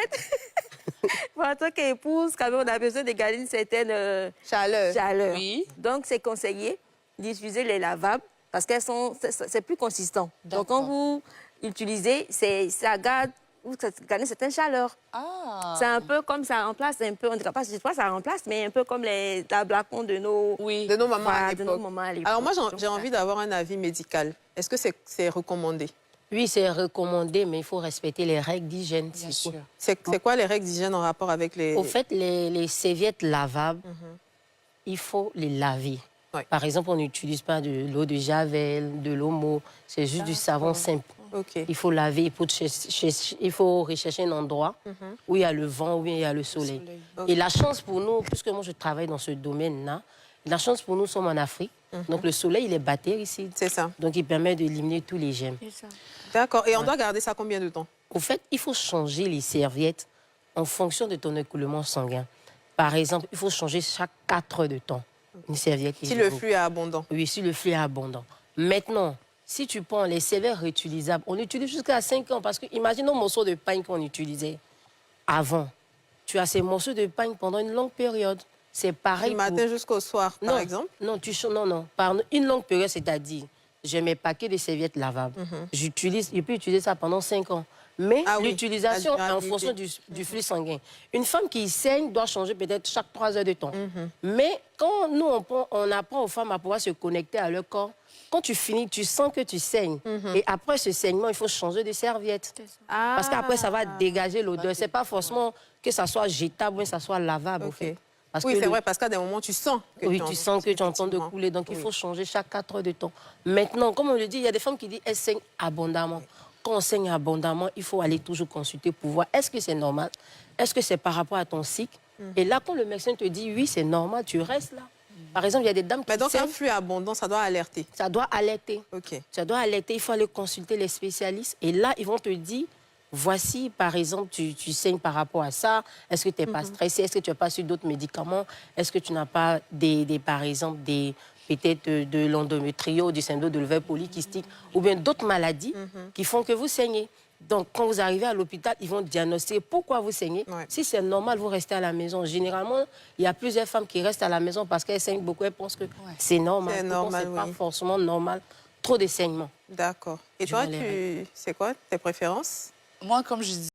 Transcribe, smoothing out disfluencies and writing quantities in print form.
fait, en tant qu'épouse, quand même, on a besoin de garder une certaine chaleur. Oui. Donc, c'est conseillé d'utiliser les lavables parce qu'elles sont, c'est plus consistant. Donc, quand vous utilisez, ça garde une certaine chaleur. Ah. C'est un peu comme ça remplace un peu, on ne dirait pas, je sais pas ça remplace, mais un peu comme les blacons de nos, de nos mamans à de nos mamans à l'époque. Alors moi, j'ai envie d'avoir un avis médical. Est-ce que c'est recommandé? Oui, c'est recommandé, mais il faut respecter les règles d'hygiène. Bien sûr. C'est quoi les règles d'hygiène en rapport avec les... Au fait, les serviettes lavables, il faut les laver. Ouais. Par exemple, on n'utilise pas de l'eau de Javel, de l'omo, c'est juste du savon simple. Okay. Il faut laver, il faut rechercher un endroit où il y a le vent, où il y a le soleil. Okay. Et la chance pour nous, puisque moi je travaille dans ce domaine-là, la chance pour nous, sommes en Afrique. Donc le soleil, il est bactéricide. C'est ça. Donc il permet d'éliminer tous les germes. D'accord. Et on doit garder ça combien de temps? Au fait, il faut changer les serviettes en fonction de ton écoulement sanguin. Par exemple, il faut changer chaque 4 heures de temps une serviette. Si le flux est abondant. Oui, si le flux est abondant. Maintenant, si tu prends les serviettes réutilisables, on utilise jusqu'à 5 ans parce que imagine nos morceaux de pain qu'on utilisait avant. Tu as ces morceaux de pain pendant une longue période. C'est pareil. Du matin jusqu'au soir, par exemple? Non, non. Par une longue période, c'est-à-dire, j'ai mes paquets de serviettes lavables. Je peux utiliser ça pendant 5 ans. Mais l'utilisation est en fonction du flux sanguin. Une femme qui saigne doit changer peut-être chaque 3 heures de temps. Mais quand nous, on apprend aux femmes à pouvoir se connecter à leur corps, quand tu finis, tu sens que tu saignes. Et après ce saignement, il faut changer de serviette. Parce qu'après, ça va dégager l'odeur. Ce n'est pas forcément que ça soit jetable ou que ça soit lavable. Okay. Parce oui, c'est vrai, parce qu'à des moments, tu sens que tu sens que tu entends de couler. Donc, il faut changer chaque 4 heures de temps. Maintenant, comme on le dit, il y a des femmes qui disent qu'elles saignent abondamment. Quand on saigne abondamment, il faut aller toujours consulter pour voir est-ce que c'est normal, est-ce que c'est par rapport à ton cycle. Et là, quand le médecin te dit oui, c'est normal, tu restes là. Par exemple, il y a des dames qui Mais donc, un flux abondant, ça doit alerter. Ça doit alerter. OK. Ça doit alerter, il faut aller consulter les spécialistes. Et là, ils vont te dire, voici, par exemple, tu saignes par rapport à ça. Est-ce que tu n'es pas stressé? Est-ce que tu n'as pas su d'autres médicaments? Est-ce que tu n'as pas, par exemple, peut-être de l'endométrio, du syndrome de l'ovaire polykystique, ou bien d'autres maladies qui font que vous saignez. Donc, quand vous arrivez à l'hôpital, ils vont diagnostiquer pourquoi vous saignez. Si c'est normal, vous restez à la maison. Généralement, il y a plusieurs femmes qui restent à la maison parce qu'elles saignent beaucoup. Elles pensent que c'est normal. C'est normal, pas forcément normal. Trop de saignements. D'accord. Et toi, c'est quoi tes préférences? Moi, comme je dis,